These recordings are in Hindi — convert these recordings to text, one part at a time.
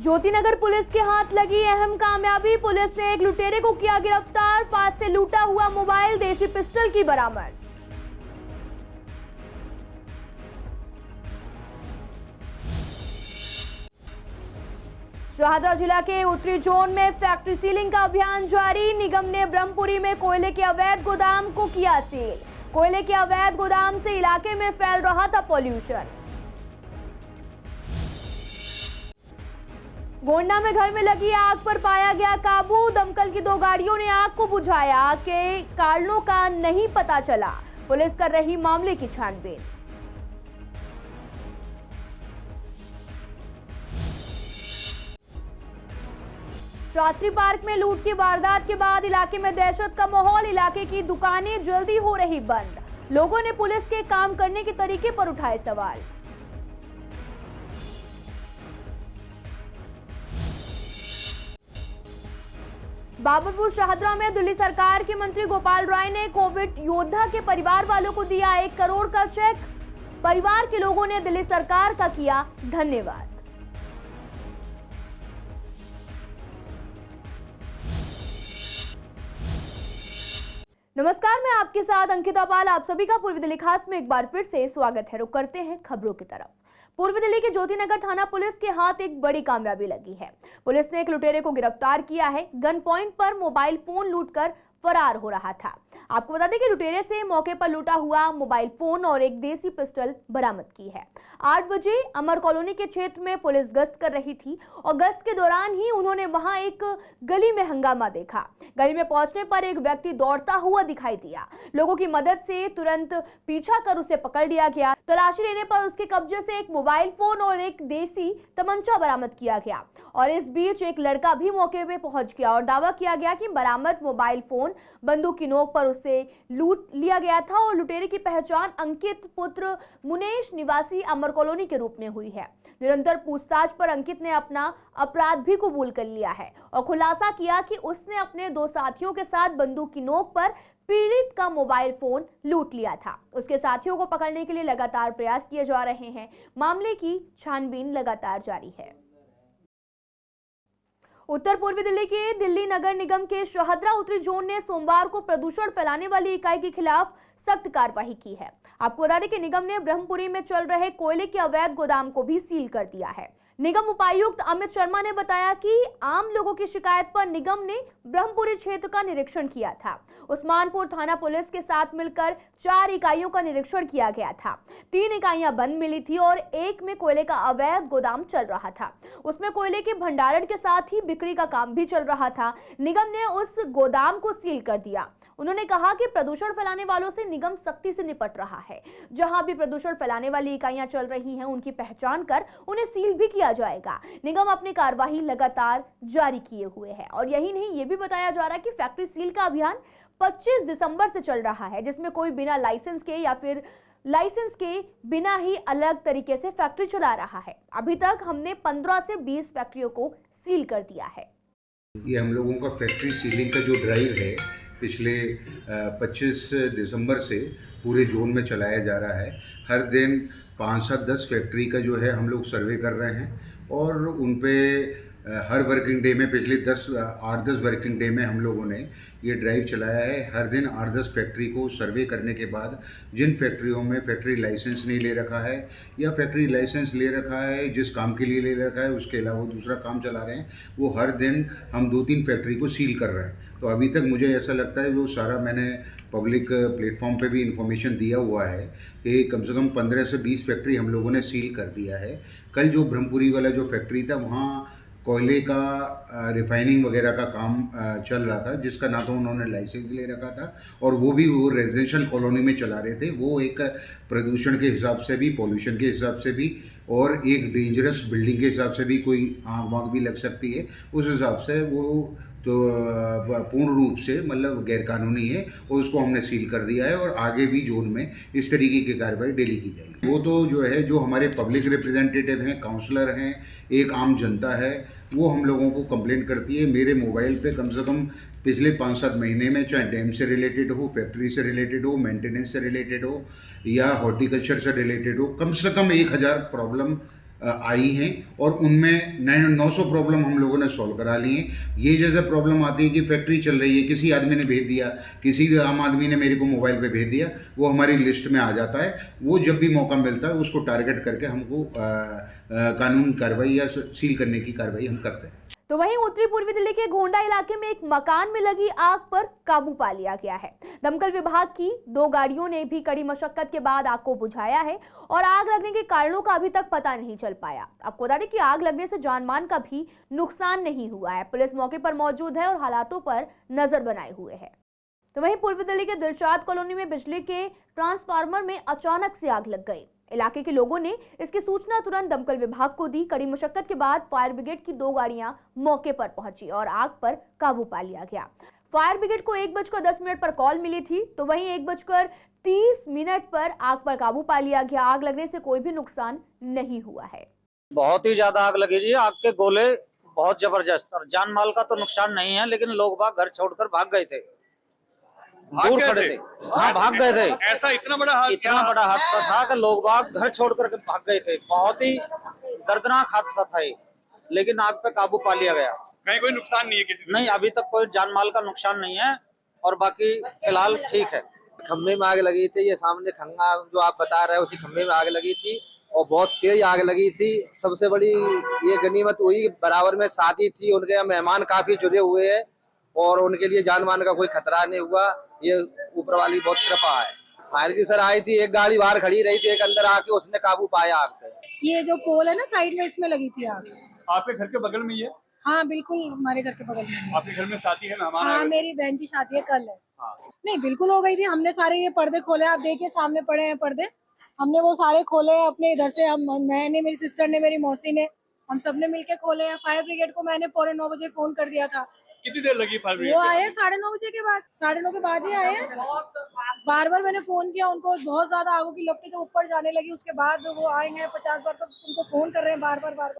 ज्योतिनगर पुलिस के हाथ लगी अहम कामयाबी। पुलिस ने एक लुटेरे को किया गिरफ्तार। 5 से लूटा हुआ मोबाइल, देसी पिस्टल की बरामद। शाहदरा जिला के उत्तरी जोन में फैक्ट्री सीलिंग का अभियान जारी। निगम ने ब्रह्मपुरी में कोयले के अवैध गोदाम को किया सील। कोयले के अवैध गोदाम से इलाके में फैल रहा था पॉल्यूशन। गोंडा में घर में लगी आग पर पाया गया काबू। दमकल की 2 गाड़ियों ने आग को बुझाया। आग के कारणों का नहीं पता चला। पुलिस कर रही मामले की छानबीन। शास्त्री पार्क में लूट की वारदात के बाद इलाके में दहशत का माहौल। इलाके की दुकानें जल्दी हो रही बंद। लोगों ने पुलिस के काम करने के तरीके पर उठाए सवाल। बाबरपुर शाहदरा में दिल्ली सरकार के मंत्री गोपाल राय ने कोविड योद्धा के परिवार वालों को दिया 1 करोड़ का चेक। परिवार के लोगों ने दिल्ली सरकार का किया धन्यवाद। नमस्कार, मैं आपके साथ अंकिता पाल। आप सभी का पूर्वी दिल्ली खास में एक बार फिर से स्वागत है। रुक करते हैं खबरों की तरफ। पूर्वी दिल्ली के ज्योतिनगर थाना पुलिस के हाथ एक बड़ी कामयाबी लगी है। पुलिस ने एक लुटेरे को गिरफ्तार किया है। गन पॉइंट पर मोबाइल फोन लूटकर फरार हो रहा था। आपको बता दें कि लुटेरे से मौके पर लूटा हुआ मोबाइल फोन और एक देसी पिस्टल बरामद की है। 8 बजे अमर कॉलोनी के क्षेत्र में पुलिस गश्त कर रही थी और गश्त के दौरान ही उन्होंने वहां एक गली में हंगामा देखा। गली में पहुंचने पर एक व्यक्ति दौड़ता हुआ दिखाई दिया। लोगों की मदद से तुरंत पीछा कर उसे पकड़ लिया गया। तलाशी लेने पर उसके कब्जे से एक मोबाइल फोन और एक देसी तमंचा बरामद किया गया और इस बीच एक लड़का भी मौके पे पहुंच गया और दावा किया गया कि बरामद मोबाइल फोन बंदूक की नोक पर उससे लूट लिया गया था और लुटेरे की पहचान अंकित पुत्र मुनेश निवासी अमर कॉलोनी के रूप में हुई है। निरंतर पूछताछ पर अंकित ने अपना अपराध भी कबूल कर लिया है और खुलासा किया कि उसने अपने 2 साथियों के साथ बंदूक की नोक पर पीड़ित का मोबाइल फोन लूट लिया था। उसके साथियों को पकड़ने के लिए लगातार प्रयास किए जा रहे हैं। मामले की छानबीन लगातार जारी है। उत्तर पूर्वी दिल्ली के दिल्ली नगर निगम के शाहदरा उत्तरी जोन ने सोमवार को प्रदूषण फैलाने वाली इकाई के खिलाफ सख्त कार्रवाई की है। आपको बता दें कि निगम ने ब्रह्मपुरी में चल रहे कोयले के अवैध गोदाम को भी सील कर दिया है। निगम उपायुक्त अमित शर्मा ने बताया कि आम लोगों की शिकायत पर निगम ने ब्रह्मपुरी क्षेत्र का निरीक्षण किया था। उस्मानपुर थाना पुलिस के साथ मिलकर 4 इकाइयों का निरीक्षण किया गया था। 3 इकाइयां बंद मिली थी और एक में कोयले का अवैध गोदाम चल रहा था। उसमें कोयले के भंडारण के साथ ही बिक्री का काम भी चल रहा था। निगम ने उस गोदाम को सील कर दिया। उन्होंने कहा कि प्रदूषण फैलाने वालों से निगम सख्ती से निपट रहा है। जहां भी प्रदूषण फैलाने वाली इकाइयां चल रही हैं, उनकी पहचान कर उन्हें सील भी किया जाएगा। निगम अपनी कार्रवाई लगातार जारी किए हुए है और यही नहीं, ये भी बताया जा रहा है कि फैक्ट्री सील का अभियान 25 दिसंबर से चल रहा है, जिसमें कोई बिना लाइसेंस के या फिर लाइसेंस के बिना ही अलग तरीके से फैक्ट्री चला रहा है। अभी तक हमने 15 से 20 फैक्ट्रियों को सील कर दिया है। ये हम लोगों का फैक्ट्री सीलिंग का जो ड्राइव है पिछले 25 दिसंबर से पूरे जोन में चलाया जा रहा है। हर दिन 5 से 10 फैक्ट्री का जो है हम लोग सर्वे कर रहे हैं और उन पे हर वर्किंग डे में पिछले 8-10 वर्किंग डे में हम लोगों ने ये ड्राइव चलाया है। हर दिन 8-10 फैक्ट्री को सर्वे करने के बाद जिन फैक्ट्रियों में फैक्ट्री लाइसेंस नहीं ले रखा है या फैक्ट्री लाइसेंस ले रखा है, जिस काम के लिए ले रखा है उसके अलावा वो दूसरा काम चला रहे हैं, वो हर दिन हम 2-3 फैक्ट्री को सील कर रहे हैं। तो अभी तक मुझे ऐसा लगता है वो सारा मैंने पब्लिक प्लेटफॉर्म पे भी इंफॉर्मेशन दिया हुआ है कि कम से कम 15 से 20 फैक्ट्री हम लोगों ने सील कर दिया है। कल जो ब्रह्मपुरी वाला जो फैक्ट्री था वहाँ कोयले का रिफाइनिंग वगैरह का काम चल रहा था, जिसका ना तो उन्होंने लाइसेंस ले रखा था और वो रेजिडेंशियल कॉलोनी में चला रहे थे। वो एक प्रदूषण के हिसाब से भी, पॉल्यूशन के हिसाब से भी और एक डेंजरस बिल्डिंग के हिसाब से भी कोई आग वाग भी लग सकती है, उस हिसाब से वो तो पूर्ण रूप से मतलब गैरकानूनी है और उसको हमने सील कर दिया है और आगे भी जोन में इस तरीके की कार्रवाई डेली की जाएगी। वो तो जो है, जो हमारे पब्लिक रिप्रेजेंटेटिव हैं, काउंसलर हैं, एक आम जनता है, वो हम लोगों को कंप्लेंट करती है। मेरे मोबाइल पे कम से कम पिछले 5-7 महीने में, चाहे डैम से रिलेटेड हो, फैक्ट्री से रिलेटेड हो, मेंटेनेंस से रिलेटेड हो या हॉर्टिकल्चर से रिलेटेड हो, कम से कम 1000 प्रॉब्लम आई हैं और उनमें 900 प्रॉब्लम हम लोगों ने सॉल्व करा ली हैं। ये जैसे प्रॉब्लम आती है कि फैक्ट्री चल रही है, किसी आदमी ने भेज दिया, किसी आम आदमी ने मेरे को मोबाइल पे भेज दिया, वो हमारी लिस्ट में आ जाता है। वो जब भी मौका मिलता है उसको टारगेट करके हमको कानून कार्रवाई या सील करने की कार्रवाई हम करते हैं। तो वहीं उत्तरी पूर्वी दिल्ली के गोंडा इलाके में एक मकान में लगी आग पर काबू पा लिया गया है। दमकल विभाग की 2 गाड़ियों ने भी कड़ी मशक्कत के बाद आग को बुझाया है और आग लगने के कारणों का अभी तक पता नहीं चल पाया। आपको बता दें कि आग लगने से जानमाल का भी नुकसान नहीं हुआ है। पुलिस मौके पर मौजूद है और हालातों पर नजर बनाए हुए है। तो वहीं पूर्वी दिल्ली के दिलशाद कॉलोनी में बिजली के ट्रांसफार्मर में अचानक से आग लग गई। इलाके के लोगों ने इसकी सूचना तुरंत दमकल विभाग को दी। कड़ी मशक्कत के बाद फायर ब्रिगेड की 2 गाड़ियां मौके पर पहुंची और आग पर काबू पा लिया गया। फायर ब्रिगेड को 1:10 पर कॉल मिली थी, तो वहीं 1:30 पर आग पर काबू पा लिया गया। आग लगने से कोई भी नुकसान नहीं हुआ है। बहुत ही ज्यादा आग लगी जी। आग के गोले बहुत जबरदस्त, और जान माल का तो नुकसान नहीं है, लेकिन लोग बाग घर छोड़कर भाग गए थे, दूर खड़े थे। हाँ, भाग गए थे। ऐसा इतना बड़ा हादसा था कि लोग बाग घर छोड़ करके भाग गए थे। बहुत ही दर्दनाक हादसा था ये, लेकिन आग पे काबू पा लिया गया। कहीं कोई नुकसान नहीं है किसी? नहीं, अभी तक कोई जान माल का नुकसान नहीं है और बाकी फिलहाल ठीक है। खम्भे में आग लगी थी, ये सामने खंगा जो आप बता रहे हैं उसी खम्भे में आग लगी थी और बहुत तेज आग लगी थी। सबसे बड़ी ये गनीमत हुई, बराबर में शादी थी, उनके यहाँ मेहमान काफी जुड़े हुए हैं और उनके लिए जान मान का कोई खतरा नहीं हुआ। ये ऊपर वाली बहुत कृपा है। फायर की सर आई थी, एक गाड़ी बाहर खड़ी रही थी, एक अंदर आके उसने काबू पाया आग पे। ये जो पोल है ना साइड में, इसमें लगी थी आग। आपके घर के बगल में ही है? हाँ बिल्कुल, हमारे घर के बगल में। आपके घर में शादी है? मेहमान? हाँ, मेरी बहन की शादी है, कल है। हाँ। नहीं, बिल्कुल हो गई थी। हमने सारे ये पर्दे खोले, आप देखिए सामने पड़े हैं पर्दे, हमने वो सारे खोले अपने इधर से। मैंने, मेरी सिस्टर ने, मेरी मौसी ने, हम सब ने मिलके खोले हैं। फायर ब्रिगेड को मैंने 9:15 बजे फोन कर दिया था। कितनी देर लगी फायर ब्रिगेड? वो आए 9:30 बजे के बाद, 9:30 के बाद ही आए हैं। बार बार मैंने फोन किया उनको, बहुत ज्यादा आगों की लपटें तो ऊपर जाने लगी। उसके बाद वो आएंगे 50 बार, तो उनको फोन कर रहे हैं बार बार।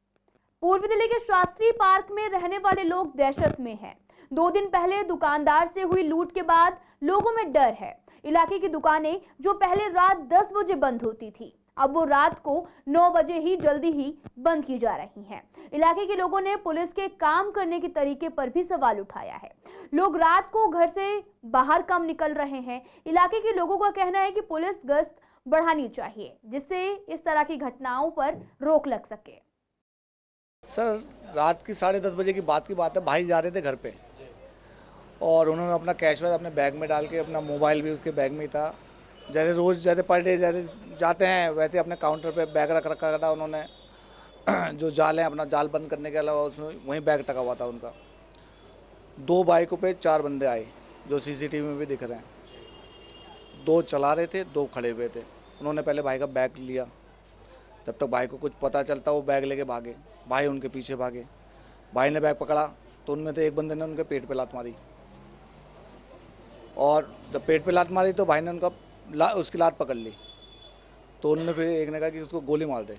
पूर्वी दिल्ली के शास्त्री पार्क में रहने वाले लोग दहशत में हैं। 2 दिन पहले दुकानदार से हुई लूट के बाद लोगों में डर है। इलाके की दुकानें जो पहले रात 10 बजे बंद होती थी, अब वो रात को 9 बजे ही जल्दी ही बंद की जा रही हैं। इलाके के लोगों ने पुलिस के काम करने के तरीके पर भी सवाल उठाया है। लोग रात को घर से बाहर कम निकल रहे हैं। इलाके के लोगों का कहना है कि पुलिस गश्त बढ़ानी चाहिए, जिससे इस तरह की घटनाओं पर रोक लग सके। सर, रात की 10:30 बजे की बात है। भाई जा रहे थे घर पे और उन्होंने अपना कैश वैश अपने बैग में डाल के, अपना मोबाइल भी उसके बैग में ही था। जैसे रोज़ जैसे पर डे जैसे जाते हैं वैसे अपने काउंटर पे बैग रख रखा था उन्होंने। जो जाल है, अपना जाल बंद करने के अलावा उसमें वहीं बैग टका हुआ था उनका। 2 बाइकों पे 4 बंदे आए जो सीसीटीवी में भी दिख रहे हैं। 2 चला रहे थे, 2 खड़े हुए थे। उन्होंने पहले भाई का बैग लिया, जब तक भाई को कुछ पता चलता वो बैग लेके भागे। भाई उनके पीछे भागे। भाई ने बैग पकड़ा तो उनमें से एक बंदे ने उनके पेट पे लात मारी, और जब पेट पे लात मारी तो भाई ने उनका उसकी लात पकड़ ली। तो उन्होंने फिर एक ने कहा कि उसको गोली मार दे,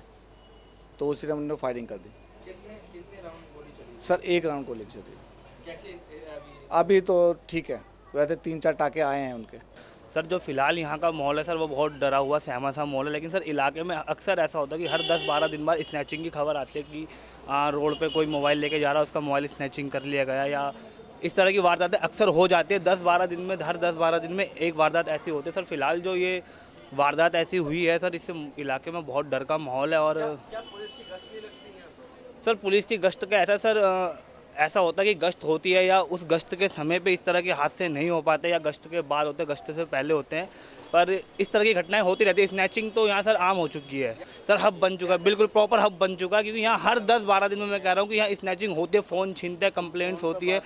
तो उसी टाइम उन्होंने फायरिंग कर दी। कितने राउंड गोली चली? सर, 1 राउंड गोली चली। कैसे अभी तो ठीक है, वैसे 3-4 टाके आए हैं उनके। सर, जो फिलहाल यहाँ का माहौल है सर, वो बहुत डरा हुआ सहमा सा माहौल है। लेकिन सर, इलाके में अक्सर ऐसा होता है कि हर 10-12 दिन बाद स्नैचिंग की खबर आती है कि रोड पे कोई मोबाइल लेके जा रहा है, उसका मोबाइल स्नैचिंग कर लिया गया, या इस तरह की वारदातें अक्सर हो जाती है। 10-12 दिन में, हर 10-12 दिन में एक वारदात ऐसी होती है। सर, फिलहाल जो ये वारदात ऐसी हुई है सर, इससे इलाके में बहुत डर का माहौल है। और क्या पुलिस की गश्त नहीं लगती है? सर, पुलिस की गश्त का ऐसा होता है कि गश्त होती है, या उस गश्त के समय पे इस तरह के हादसे नहीं हो पाते, या गश्त के बाद होते हैं, गश्त से पहले होते हैं, पर इस तरह की घटनाएं होती रहती है। स्नैचिंग तो यहाँ सर आम हो चुकी है सर, हब बन चुका है, बिल्कुल प्रॉपर हब बन चुका है, क्योंकि यहाँ हर 10-12 दिन में मैं कह रहा हूँ कि यहाँ स्नैचिंग होती है, फ़ोन छीनते हैं, कंप्लेंट्स होती है।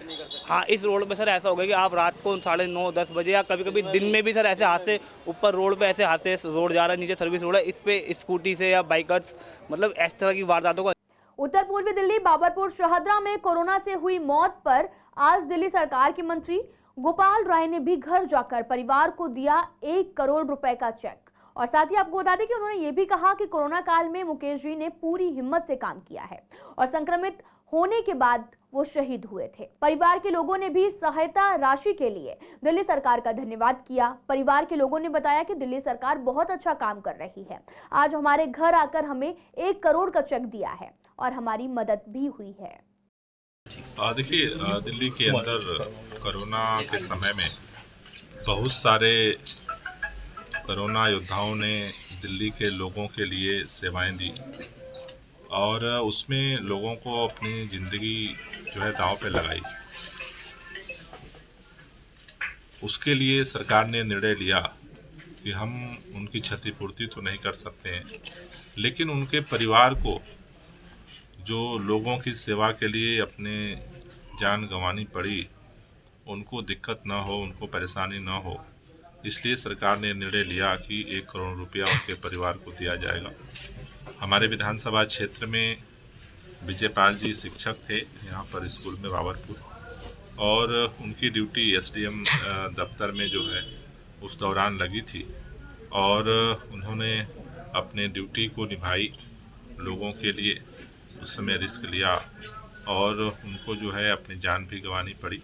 हाँ, इस रोड पे सर ऐसा हो गया कि आप रात को 9:30-10 बजे, या कभी कभी दिन में भी सर ऐसे हादसे, ऊपर रोड पे ऐसे हादसे, रोड जा रहा है, नीचे सर्विस रोड है, इस पे स्कूटी से या बाइकर्स, मतलब इस तरह की वारदातों का। उत्तर पूर्वी दिल्ली बाबरपुर शहदरा में कोरोना से हुई मौत पर आज दिल्ली सरकार के मंत्री गोपाल राय ने भी घर जाकर परिवार को दिया 1 करोड़ रुपए का चेक। और साथ ही आपको बता दें कि उन्होंने ये भी कहा कि कोरोना काल में मुकेश जी ने पूरी हिम्मत से काम किया है और संक्रमित होने के बाद वो शहीद हुए थे। परिवार के लोगों ने भी सहायता राशि के लिए दिल्ली सरकार का धन्यवाद किया। परिवार के लोगों ने बताया कि दिल्ली सरकार बहुत अच्छा काम कर रही है। आज हमारे घर आकर हमें 1 करोड़ का चेक दिया है और हमारी मदद भी हुई है। देखिए, दिल्ली के अंदर कोरोना के समय में बहुत सारे कोरोना योद्धाओं ने दिल्ली के लोगों के लिए सेवाएं दी और उसमें लोगों को अपनी ज़िंदगी जो है दांव पे लगाई। उसके लिए सरकार ने निर्णय लिया कि हम उनकी क्षतिपूर्ति तो नहीं कर सकते हैं, लेकिन उनके परिवार को जो लोगों की सेवा के लिए अपने जान गंवानी पड़ी, उनको दिक्कत ना हो, उनको परेशानी ना हो, इसलिए सरकार ने निर्णय लिया कि 1 करोड़ रुपया उनके परिवार को दिया जाएगा। हमारे विधानसभा क्षेत्र में विजयपाल जी शिक्षक थे यहाँ पर स्कूल में बाबरपुर, और उनकी ड्यूटी एसडीएम दफ्तर में जो है उस दौरान लगी थी और उन्होंने अपने ड्यूटी को निभाई। लोगों के लिए उस समय रिस्क लिया और उनको जो है अपनी जान भी गंवानी पड़ी।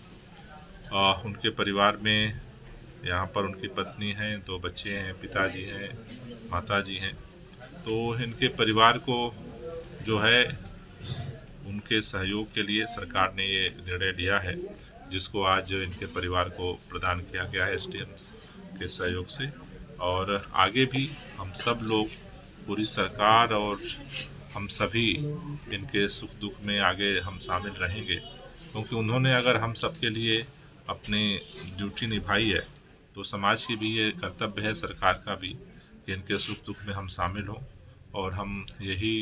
उनके परिवार में यहाँ पर उनकी पत्नी हैं, 2 बच्चे हैं, पिताजी हैं, माताजी हैं। तो इनके परिवार को जो है उनके सहयोग के लिए सरकार ने ये निर्णय लिया है, जिसको आज इनके परिवार को प्रदान किया गया है एसडीएम के सहयोग से। और आगे भी हम सब लोग, पूरी सरकार और हम सभी इनके सुख दुख में आगे हम शामिल रहेंगे, क्योंकि उन्होंने अगर हम सबके लिए अपनी ड्यूटी निभाई है तो समाज की भी ये कर्तव्य है, सरकार का भी, कि इनके सुख दुख में हम शामिल हों। और हम यही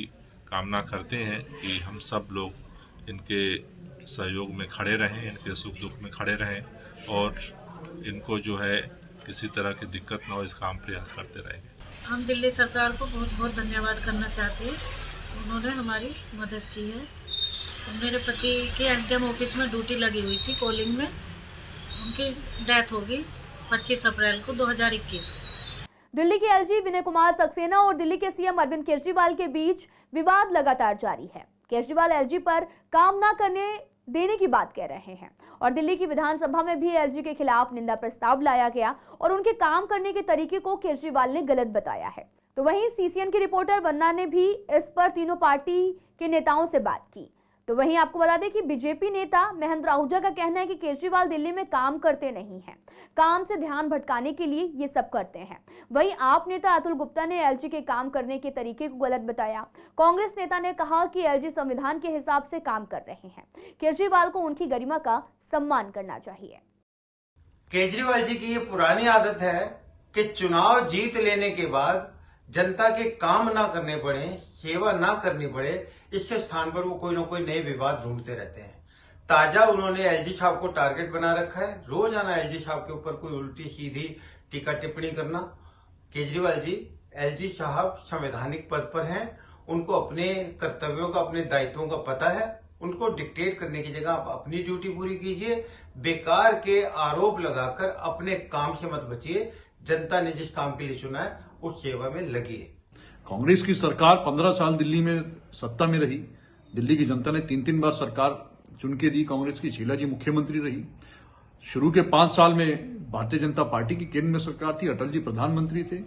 कामना करते हैं कि हम सब लोग इनके सहयोग में खड़े रहें, इनके सुख दुख में खड़े रहें और इनको जो है किसी तरह की दिक्कत ना हो, इसका हम प्रयास करते रहेंगे। हम दिल्ली सरकार को बहुत बहुत धन्यवाद करना चाहते हैं, उन्होंने हमारी मदद की है। मेरे पति के एसडीएम ऑफिस में ड्यूटी लगी हुई थी कॉलिंग में, उनकी डेथ हो गई 25 अप्रैल को 2021। दिल्ली के एलजी विनय कुमार सक्सेना और दिल्ली के सीएम अरविंद केजरीवाल के बीच विवाद लगातार जारी है। केजरीवाल एलजी पर काम न करने देने की बात कह रहे हैं और दिल्ली की विधानसभा में भी एलजी के खिलाफ निंदा प्रस्ताव लाया गया और उनके काम करने के तरीके को केजरीवाल ने गलत बताया है। तो वहीं सीसीएन की रिपोर्टर वंदना ने भी इस पर तीनों पार्टी के नेताओं से बात की। तो वहीं आपको बता दें कि बीजेपी नेता महेंद्र आहूजा का कहना है कि केजरीवाल दिल्ली में काम करते नहीं हैं, काम से ध्यान भटकाने के लिए ये सब करते हैं। वहीं आप नेता अतुल गुप्ता ने एलजी के काम करने के तरीके को गलत बताया। कांग्रेस नेता ने कहा कि एलजी संविधान के हिसाब से काम कर रहे हैं, केजरीवाल को उनकी गरिमा का सम्मान करना चाहिए। केजरीवाल जी की ये पुरानी आदत है कि चुनाव जीत लेने के बाद जनता के काम ना करने पड़े, सेवा ना करनी पड़े, इसके स्थान पर वो कोई ना कोई नए विवाद ढूंढते रहते हैं। ताजा उन्होंने एलजी साहब को टारगेट बना रखा है, रोजाना एलजी साहब के ऊपर कोई उल्टी सीधी टीका टिप्पणी करना। केजरीवाल जी, एलजी साहब संवैधानिक पद पर हैं, उनको अपने कर्तव्यों का, अपने दायित्वों का पता है। उनको डिक्टेट करने की जगह आप अपनी ड्यूटी पूरी कीजिए, बेकार के आरोप लगाकर अपने काम से मत बचिए। जनता ने जिस काम के लिए चुना है उस सेवा में लगिए। कांग्रेस की सरकार 15 साल दिल्ली में सत्ता में रही। दिल्ली की जनता ने 3-3 बार सरकार चुन के दी। कांग्रेस की शीला जी मुख्यमंत्री रही। शुरू के 5 साल में भारतीय जनता पार्टी की केंद्र में सरकार थी, अटल जी प्रधानमंत्री थे।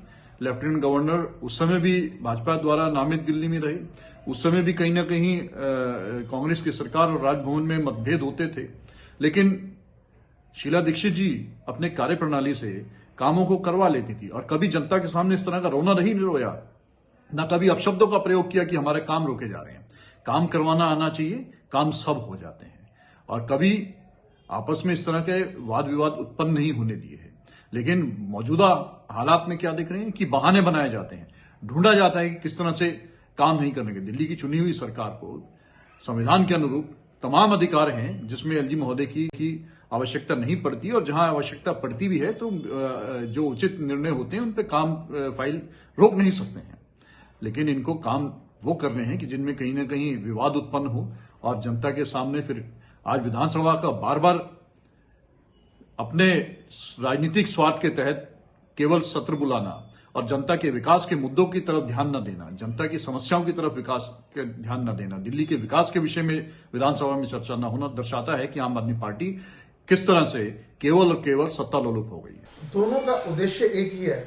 लेफ्टिनेंट गवर्नर उस समय भी भाजपा द्वारा नामित दिल्ली में रहे। उस समय भी कहीं ना कहीं कांग्रेस की सरकार और राजभवन में मतभेद होते थे, लेकिन शीला दीक्षित जी अपने कार्यप्रणाली से कामों को करवा लेती थी और कभी जनता के सामने इस तरह का रोना नहीं रोया, ना कभी अपशब्दों का प्रयोग किया कि हमारे काम रोके जा रहे हैं। काम करवाना आना चाहिए, काम सब हो जाते हैं, और कभी आपस में इस तरह के वाद विवाद उत्पन्न नहीं होने दिए हैं। लेकिन मौजूदा हालात में क्या देख रहे हैं कि बहाने बनाए जाते हैं, ढूंढा जाता है कि किस तरह से काम नहीं करने के। दिल्ली की चुनी हुई सरकार को संविधान के अनुरूप तमाम अधिकार हैं, जिसमें एलजी महोदय की आवश्यकता नहीं पड़ती, और जहां आवश्यकता पड़ती भी है तो जो उचित निर्णय होते हैं उन पे काम फाइल रोक नहीं सकते हैं। लेकिन इनको काम वो करने हैं कि जिनमें कहीं ना कहीं विवाद उत्पन्न हो और जनता के सामने फिर आज विधानसभा का बार बार अपने राजनीतिक स्वार्थ के तहत केवल सत्र बुलाना और जनता के विकास के मुद्दों की तरफ ध्यान न देना, जनता की समस्याओं की तरफ विकास के ध्यान न देना, दिल्ली के विकास के विषय में विधानसभा में चर्चा न होना दर्शाता है कि आम आदमी पार्टी किस तरह से केवल और केवल सत्ता लोलुप हो गई है। दोनों का उद्देश्य एक ही है,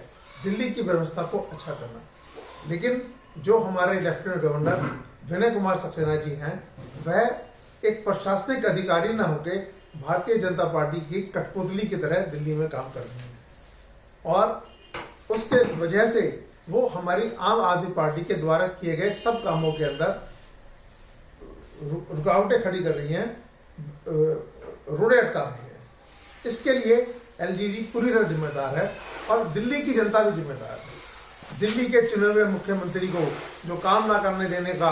दिल्ली की व्यवस्था को अच्छा करना। लेकिन जो हमारे लेफ्टिनेंट गवर्नर विनय कुमार सक्सेना जी हैं, वह एक प्रशासनिक अधिकारी न होकर भारतीय जनता पार्टी की कठपुतली की तरह दिल्ली में काम कर रहे हैं और उसके वजह से वो हमारी आम आदमी पार्टी के द्वारा किए गए सब कामों के अंदर रुकावटें खड़ी कर रही हैं, रोड़े अटका रही हैं। इसके लिए एलजीजी पूरी तरह जिम्मेदार है और दिल्ली की जनता भी जिम्मेदार है। दिल्ली के चुने हुए मुख्यमंत्री को जो काम ना करने देने का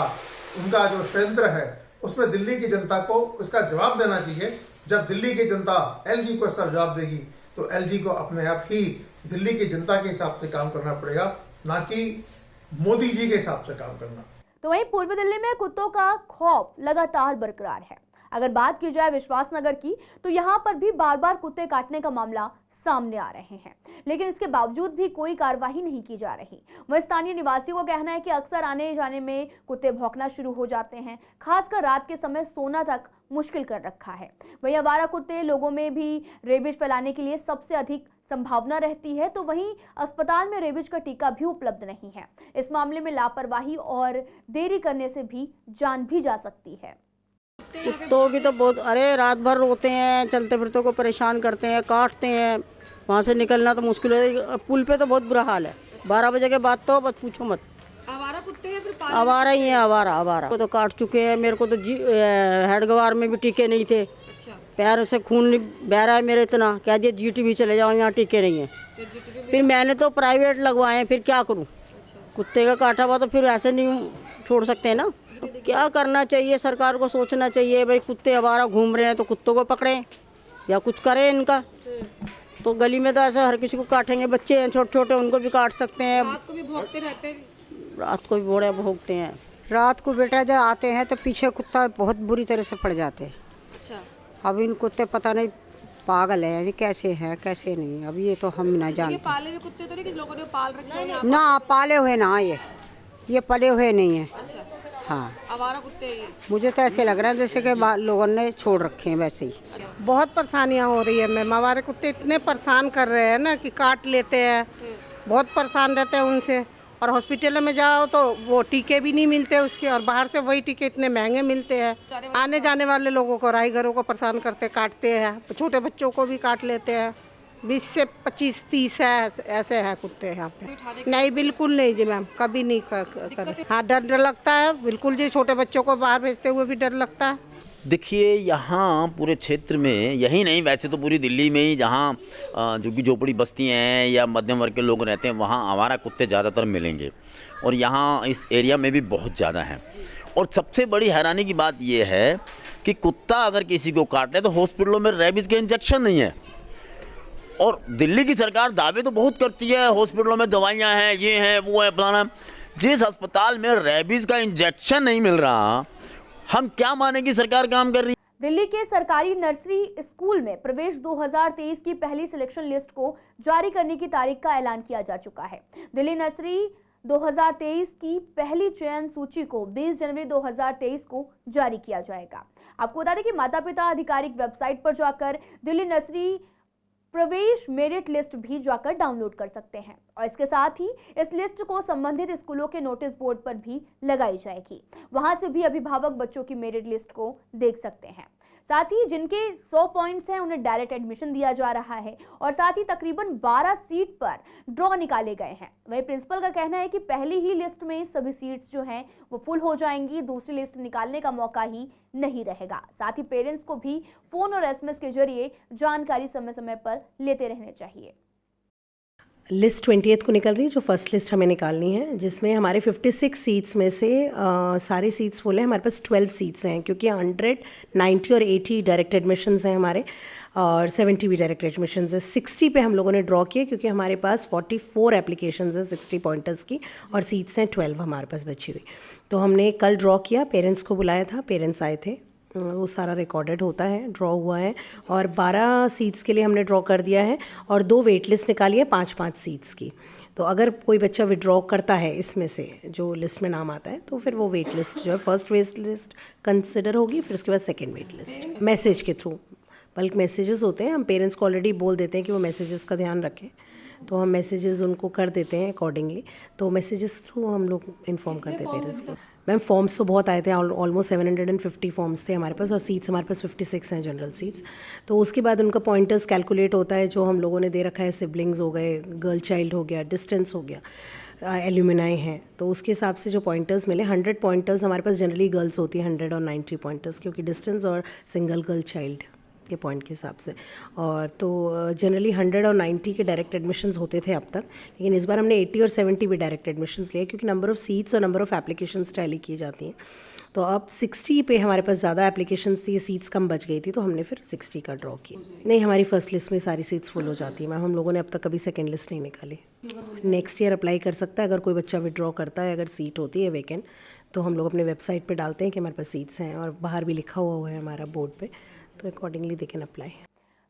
उनका जो षड्यंत्र है, उसमें दिल्ली की जनता को उसका जवाब देना चाहिए। जब दिल्ली की जनता एलजी को इसका जवाब देगी तो एलजी को अपने आप ही दिल्ली की जनता के हिसाब से काम करना पड़ेगा, ना कि मोदी जी के हिसाब से काम करना। तो वहीं पूर्वी दिल्ली में कुत्तों का खौफ लगातार बरकरार है। अगर बात की जाए विश्वासनगर की, तो यहाँ पर भी बार बार कुत्ते काटने का मामला सामने आ रहे हैं, लेकिन इसके बावजूद भी कोई कार्रवाई नहीं की जा रही। वह स्थानीय निवासियों का कहना है कि अक्सर आने जाने में कुत्ते भौंकना शुरू हो जाते हैं, खासकर रात के समय सोना तक मुश्किल कर रखा है। वहीं आवारा कुत्ते लोगों में भी रेबीज फैलाने के लिए सबसे अधिक संभावना रहती है, तो वहीं अस्पताल में रेबीज का टीका भी उपलब्ध नहीं है। इस मामले में लापरवाही और देरी करने से भी जान भी जा सकती है। कुत्तों की तो बहुत, अरे रात भर रोते हैं, चलते फिरते को परेशान करते हैं, काटते हैं, वहाँ से निकलना तो मुश्किल है। पुल पे तो बहुत बुरा हाल है, 12 बजे के बाद तो बस पूछो मत। आवारा कुत्ते हैं, फिर आवारा ही है, आवारा तो काट चुके हैं। मेरे को तो हेडगवार में भी टीके नहीं थे। अच्छा। पैर से खून बह रहा है मेरे इतना, कह दिया जीटीबी चले जाओ, यहाँ टीके नहीं है। फिर मैंने तो प्राइवेट लगवाए, फिर क्या करूँ। कुत्ते का काटा हुआ तो फिर ऐसे नहीं छोड़ सकते ना। तो क्या करना चाहिए, सरकार को सोचना चाहिए भाई, कुत्ते आवारा घूम रहे हैं तो कुत्तों को पकड़ें या कुछ करें इनका। तो गली में तो ऐसा हर किसी को काटेंगे, बच्चे हैं छोटे छोटे, उनको भी काट सकते हैं। रात को भी भौंकते रहते हैं। रात को भी बड़े भौंकते हैं। रात को बेटा जब आते हैं तो पीछे कुत्ता बहुत बुरी तरह से पड़ जाते हैं। अच्छा। अब इन कुत्ते पता नहीं पागल है, ये कैसे हैं कैसे नहीं, अब ये तो हम ना जानते। पाले हुए कुत्ते तो नहीं कि लोगों ने पाल रखे हैं? ना पाले हुए ना, ये पले हुए नहीं है। अच्छा। हाँ, आवारा कुत्ते। मुझे तो ऐसे लग रहा है जैसे कि लोगों ने छोड़ रखे हैं वैसे ही। बहुत परेशानियाँ हो रही है मैम, हमारे कुत्ते इतने परेशान कर रहे हैं ना कि काट लेते हैं, बहुत परेशान रहते हैं उनसे। और हॉस्पिटल में जाओ तो वो टीके भी नहीं मिलते उसके, और बाहर से वही टीके इतने महंगे मिलते हैं। आने जाने वाले लोगों को, राहगीरों को परेशान करते, काटते हैं, छोटे बच्चों को भी काट लेते हैं। 20 से 25-30 है, ऐसे है कुत्ते यहाँ पे। नहीं, बिल्कुल नहीं जी मैम, कभी नहीं कर। हाँ, डर लगता है बिल्कुल जी, छोटे बच्चों को बाहर भेजते हुए भी डर लगता है। देखिए, यहाँ पूरे क्षेत्र में, यही नहीं वैसे तो पूरी दिल्ली में ही जहाँ झुग्गी झोपड़ी बस्तियाँ हैं या मध्यम वर्ग के लोग रहते हैं, वहाँ आवारा कुत्ते ज़्यादातर मिलेंगे और यहाँ इस एरिया में भी बहुत ज़्यादा हैं। और सबसे बड़ी हैरानी की बात यह है कि कुत्ता अगर किसी को काट ले तो हॉस्पिटलों में रेबीज के इंजेक्शन नहीं है। और दिल्ली की सरकार दावे तो बहुत करती है, हॉस्पिटलों में दवाइयाँ हैं, ये हैं, वो है, फलाना। जिस अस्पताल में रेबीज का इंजेक्शन नहीं मिल रहा, हम क्या माने कि सरकार काम कर रही है। दिल्ली के सरकारी नर्सरी स्कूल में प्रवेश 2023 की पहली सिलेक्शन लिस्ट को जारी करने की तारीख का ऐलान किया जा चुका है। दिल्ली नर्सरी 2023 की पहली चयन सूची को 20 जनवरी 2023 को जारी किया जाएगा। आपको बता दें कि माता पिता आधिकारिक वेबसाइट पर जाकर दिल्ली नर्सरी प्रवेश मेरिट लिस्ट भी जाकर डाउनलोड कर सकते हैं और इसके साथ ही इस लिस्ट को संबंधित स्कूलों के नोटिस बोर्ड पर भी लगाई जाएगी। वहां से भी अभिभावक बच्चों की मेरिट लिस्ट को देख सकते हैं। साथ ही जिनके 100 पॉइंट्स हैं उन्हें डायरेक्ट एडमिशन दिया जा रहा है और साथ ही तकरीबन 12 सीट पर ड्रॉ निकाले गए हैं। वहीं प्रिंसिपल का कहना है कि पहली ही लिस्ट में सभी सीट्स जो हैं वो फुल हो जाएंगी, दूसरी लिस्ट निकालने का मौका ही नहीं रहेगा। साथ ही पेरेंट्स को भी फोन और SMS के जरिए जानकारी समय समय पर लेते रहने चाहिए। लिस्ट 20th को निकल रही है, जो फर्स्ट लिस्ट हमें निकालनी है, जिसमें हमारे 56 सीट्स में से सारी सीट्स फुल हैं। हमारे पास 12 सीट्स हैं क्योंकि 100, 90 और 80 डायरेक्ट एडमिशन्स हैं हमारे और 70 भी डायरेक्ट एडमिशन्स हैं। 60 पे हम लोगों ने ड्रॉ किए क्योंकि हमारे पास 44 एप्लीकेशंस हैं 60 पॉइंटर्स की और सीट्स हैं 12 हमारे पास बची हुई। तो हमने कल ड्रॉ किया, पेरेंट्स को बुलाया था, पेरेंट्स आए थे, वो सारा रिकॉर्डेड होता है, ड्रॉ हुआ है और 12 सीट्स के लिए हमने ड्रॉ कर दिया है और 2 वेट लिस्ट निकाली है 5-5 सीट्स की। तो अगर कोई बच्चा विड्रॉ करता है इसमें से जो लिस्ट में नाम आता है तो फिर वो वेट लिस्ट जो है फर्स्ट वेट लिस्ट कंसिडर होगी, फिर उसके बाद सेकंड वेट लिस्ट। मैसेज के थ्रू, बल्क मैसेजेस होते हैं, हम पेरेंट्स को ऑलरेडी बोल देते हैं कि वो मैसेजेस का ध्यान रखें, तो हम मैसेजेस उनको कर देते हैं अकॉर्डिंगली। तो मैसेजेस थ्रू हम लोग इन्फॉर्म करते हैं पेरेंट्स को। मैम फॉर्म्स तो बहुत आए थे, ऑलमोस्ट 750 फॉर्म्स थे हमारे पास, और सीट्स हमारे पास 56 हैं जनरल सीट्स। तो उसके बाद उनका पॉइंटर्स कैलकुलेट होता है जो हम लोगों ने दे रखा है, सिबलिंग्स हो गए, गर्ल चाइल्ड हो गया, डिस्टेंस हो गया, एल्यूमिनाई हैं, तो उसके हिसाब से जो पॉइंटर्स मिले, 100 पॉइंटर्स हमारे पास जनरली गर्ल्स होती हैं, 100 और 90 पॉइंटर्स, क्योंकि डिस्टेंस और सिंगल गर्ल चाइल्ड के पॉइंट के हिसाब से। और तो जनरली 100 और 90 के डायरेक्ट एडमिशन्स होते थे अब तक, लेकिन इस बार हमने 80 और 70 भी डायरेक्ट एडमिशन्स लिए, क्योंकि नंबर ऑफ़ सीट्स और नंबर ऑफ़ एप्लीकेशंस टैली की जाती हैं। तो अब 60 पे हमारे पास ज़्यादा एप्लीकेशंस थी, सीट्स कम बच गई थी, तो हमने फिर 60 का ड्रॉ किया। नहीं, हमारी फर्स्ट लिस्ट में सारी सीट्स फुल हो जाती है मैम, हम लोगों ने अब तक कभी सेकेंड लिस्ट नहीं निकाली। नेक्स्ट ईयर अप्लाई कर सकता है अगर कोई बच्चा विड्रॉ करता है, अगर सीट होती है वैकेंट, तो हम लोग अपने वेबसाइट पर डालते हैं कि हमारे पास सीट्स हैं, और बाहर भी लिखा हुआ है हमारा बोर्ड पर, तो accordingly they can apply.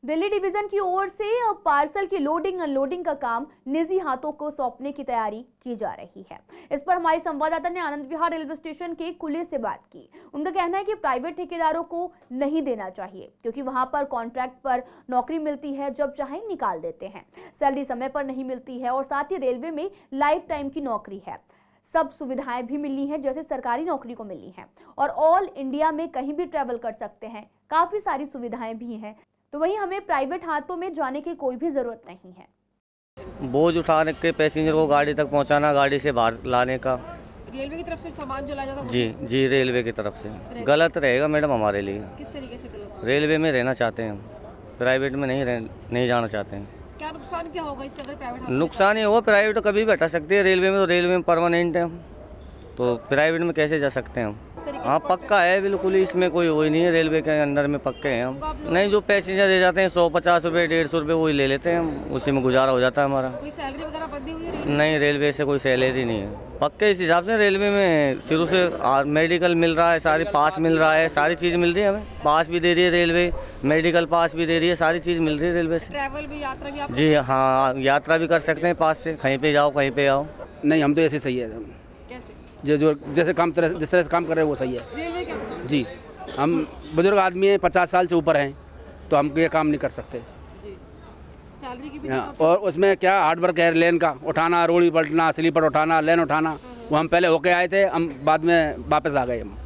Delhi division की ओर से अब पार्सल की लोडिंग अनलोडिंग का काम निजी हाथों को सौंपने की तैयारी की जा रही है। इस पर हमारी संवाददाता ने आनंद विहार रेलवे स्टेशन के खुले से बात की। उनका कहना है कि प्राइवेट ठेकेदारों को नहीं देना चाहिए, क्योंकि वहां पर कॉन्ट्रैक्ट पर नौकरी मिलती है, जब चाहे निकाल देते हैं, सैलरी समय पर नहीं मिलती है, और साथ ही रेलवे में लाइफ टाइम की नौकरी है, सब सुविधाएं भी मिली हैं जैसे सरकारी नौकरी को मिली हैं, और ऑल इंडिया में कहीं भी ट्रैवल कर सकते हैं, काफी सारी सुविधाएं भी हैं। तो वहीं हमें प्राइवेट हाथों में जाने की कोई भी जरूरत नहीं है। बोझ उठाने के, पैसेंजर को गाड़ी तक पहुंचाना, गाड़ी से बाहर लाने का। रेलवे की तरफ से सामान जो लाया जाता है जी रेलवे की तरफ से गलत रहेगा मैडम हमारे लिए। किस तरीके से गलत? रेलवे में रहना चाहते हैं हम, प्राइवेट में नहीं जाना चाहते हैं। क्या नुकसान क्या होगा इससे अगर प्राइवेट? नुकसान ही होगा, प्राइवेट तो कभी भी हटा सकते हैं, रेलवे में तो रेलवे में परमानेंट है हम, तो प्राइवेट में कैसे जा सकते हैं हम। हाँ पक्का है बिल्कुल ही, इसमें कोई वही नहीं है, रेलवे के अंदर में पक्के हैं हम। नहीं, जो पैसेंजर दे जाते हैं 150 रुपये 150 रुपये वही ले लेते हैं हम, उसी में गुजारा हो जाता है हमारा। कोई सैलरी वगैरह बंदी हुई है? नहीं, रेलवे से कोई सैलरी नहीं है पक्के। इस हिसाब से रेलवे में शुरू से मेडिकल मिल रहा है, सारी पास मिल रहा है, सारी चीज़ मिल रही है हमें, पास भी दे रही है रेलवे, मेडिकल पास भी दे रही है, सारी चीज़ मिल रही है रेलवे से। ट्रैवल भी, यात्रा भी? जी हाँ, यात्रा भी कर सकते हैं पास से, कहीं पे जाओ कहीं पे आओ। नहीं, हम तो ऐसे सही है। कैसे? जो जैसे काम जिस तरह से काम कर रहे हैं वो सही है। रेलवे क्या? जी, हम बुजुर्ग आदमी हैं, 50 साल से ऊपर हैं, तो हम ये काम नहीं कर सकते जी। सैलरी की भी और उसमें क्या हार्ड वर्क है, लेन का उठाना, रोड़ी पलटना, स्लीपर उठाना, लेन उठाना, वो हम पहले होके आए थे, हम बाद में वापस आ गए। हम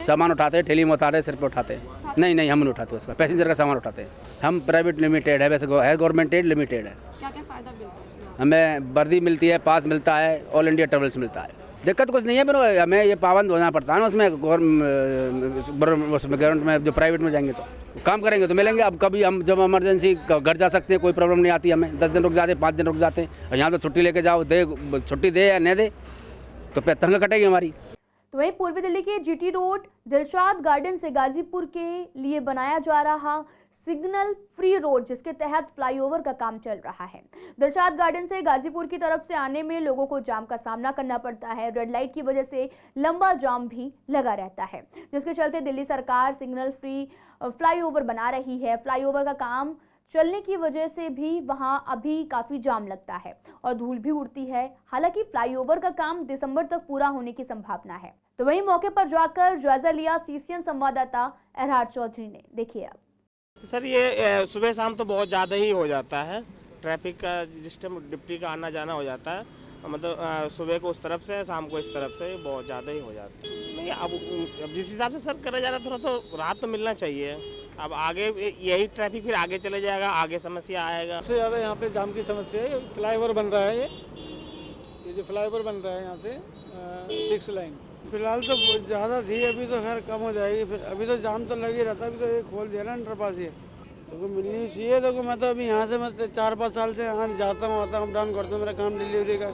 सामान उठाते, ठेली में उतारे, सिर पे उठाते। नहीं, हम नहीं उठाते उसका, पैसेंजर का सामान उठाते हैं हम। प्राइवेट लिमिटेड है, वैसे है गवर्नमेंट एड लिमिटेड है। क्या फ़ायदा मिलता है इसमें? हमें वर्दी मिलती है, पास मिलता है, ऑल इंडिया ट्रेवल्स मिलता है। दिक्कत कुछ नहीं है, पर हमें ये पाबंद होना पड़ता है ना उसमें गवर्नमेंट में। जो प्राइवेट में जाएंगे तो काम करेंगे तो मिलेंगे। अब कभी हम जब इमरजेंसी घर जा सकते हैं, कोई प्रॉब्लम नहीं आती हमें, 10 दिन रुक जाते, 5 दिन रुक जाते हैं। और यहाँ तो छुट्टी लेके जाओ, छुट्टी दे या नहीं दे तो तनख्वाह कटेगी हमारी। तो वहीं पूर्वी दिल्ली के जीटी रोड दिलशाद गार्डन से गाजीपुर के लिए बनाया जा रहा सिग्नल फ्री रोड, जिसके तहत फ्लाईओवर का काम चल रहा है। दिलशाद गार्डन से गाजीपुर की तरफ से आने में लोगों को जाम का सामना करना पड़ता है। रेड लाइट की वजह से लंबा जाम भी लगा रहता है, जिसके चलते दिल्ली सरकार सिग्नल फ्री फ्लाईओवर बना रही है। फ्लाईओवर का काम चलने की वजह से भी वहां अभी काफी जाम लगता है और धूल भी उड़ती है। हालांकि फ्लाईओवर का काम दिसंबर तक पूरा होने की संभावना है। तो वहीं मौके पर जाकर जायजा लिया सीसीएन संवाददाता एरहार चौधरी ने। देखिए आप। सर, ये सुबह शाम तो बहुत ज़्यादा ही हो जाता है, ट्रैफिक का जिस टाइम डिप्टी का आना जाना हो जाता है, मतलब सुबह को उस तरफ से, शाम को इस तरफ से, बहुत ज़्यादा ही हो जाता है। नहीं, अब जिस हिसाब से सर करा जा रहा है, थोड़ा तो राहत तो मिलना चाहिए। अब आगे यही ट्रैफिक फिर आगे चले जाएगा, आगे समस्या आएगा। सबसे ज़्यादा यहाँ पे जाम की समस्या है। फ्लाईओवर बन रहा है, ये जो फ्लाईओवर बन रहा है यहाँ से 6 लाइन, फिलहाल तो ज़्यादा थी, अभी तो खैर कम हो जाएगी। फिर अभी तो जाम तो लग ही रहता है, अभी तो ये खोल दिया ना अंडरपास ये, तो मिलनी चाहिए। देखो मैं तो अभी यहाँ से मैं 4-5 साल से यहाँ जाता हूँ, आता हूँ, अप डाउन करता हूँ, मेरा काम डिलीवरी का,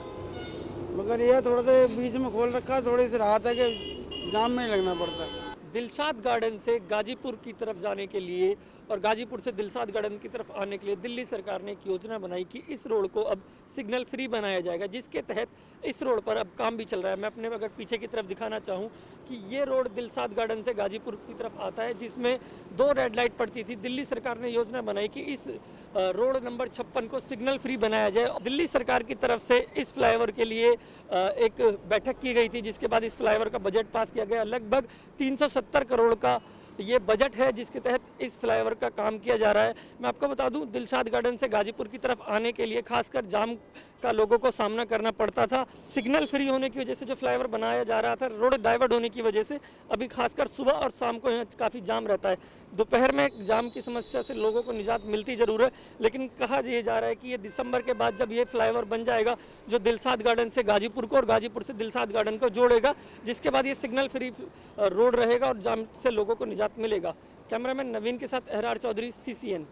मगर ये थोड़ा सा बीच में खोल रखा है, थोड़ी सी राहत है कि जाम में ही लगना पड़ता है। दिलशाद गार्डन से गाजीपुर की तरफ जाने के लिए और गाजीपुर से दिलशाद गार्डन की तरफ आने के लिए दिल्ली सरकार ने एक योजना बनाई कि इस रोड को अब सिग्नल फ्री बनाया जाएगा, जिसके तहत इस रोड पर अब काम भी चल रहा है। मैं अपने अगर पीछे की तरफ दिखाना चाहूँ कि ये रोड दिलशाद गार्डन से गाजीपुर की तरफ आता है, जिसमें 2 रेड लाइट पड़ती थी। दिल्ली सरकार ने योजना बनाई कि इस रोड नंबर 56 को सिग्नल फ्री बनाया जाए। दिल्ली सरकार की तरफ से इस फ्लाईओवर के लिए एक बैठक की गई थी, जिसके बाद इस फ्लाईओवर का बजट पास किया गया। लगभग 370 करोड़ का ये बजट है जिसके तहत इस फ्लाईओवर का काम किया जा रहा है। मैं आपको बता दूं, दिलशाद गार्डन से गाजीपुर की तरफ आने के लिए खासकर जाम का लोगों को सामना करना पड़ता था। सिग्नल फ्री होने की वजह से जो फ्लाईओवर बनाया जा रहा था, रोड डाइवर्ट होने की वजह से अभी खासकर सुबह और शाम को यहाँ काफ़ी जाम रहता है। दोपहर में जाम की समस्या से लोगों को निजात मिलती ज़रूर है, लेकिन कहा ये जा रहा है कि ये दिसंबर के बाद जब ये फ्लाईओवर बन जाएगा जो दिलशाद गार्डन से गाजीपुर को और गाजीपुर से दिलशाद गार्डन को जोड़ेगा, जिसके बाद ये सिग्नल फ्री रोड रहेगा और जाम से लोगों को निजात मिलेगा। कैमरामैन नवीन के साथ अहरार चौधरी, CCN।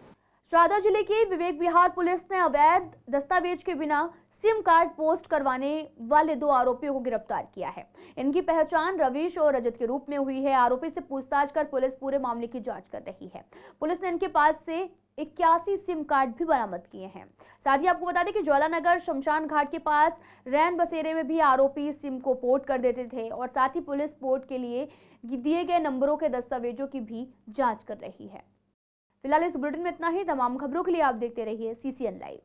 शारदा जिले की विवेक विहार पुलिस ने अवैध दस्तावेज के बिना सिम कार्ड पोस्ट करवाने वाले 2 आरोपियों को गिरफ्तार किया है। इनकी पहचान रवीश और रजत के रूप में हुई है। आरोपी से पूछताछ कर पुलिस पूरे मामले की जांच कर रही है। पुलिस ने इनके पास से 81 सिम कार्ड भी बरामद किए हैं। साथ ही आपको बता दें कि ज्वालानगर शमशान घाट के पास रैन बसेरे में भी आरोपी सिम को पोर्ट कर देते थे और साथ ही पुलिस पोर्ट के लिए दिए गए नंबरों के दस्तावेजों की भी जाँच कर रही है। फिलहाल इस बुलेटिन में इतना ही। तमाम खबरों के लिए आप देखते रहिए CCN लाइव।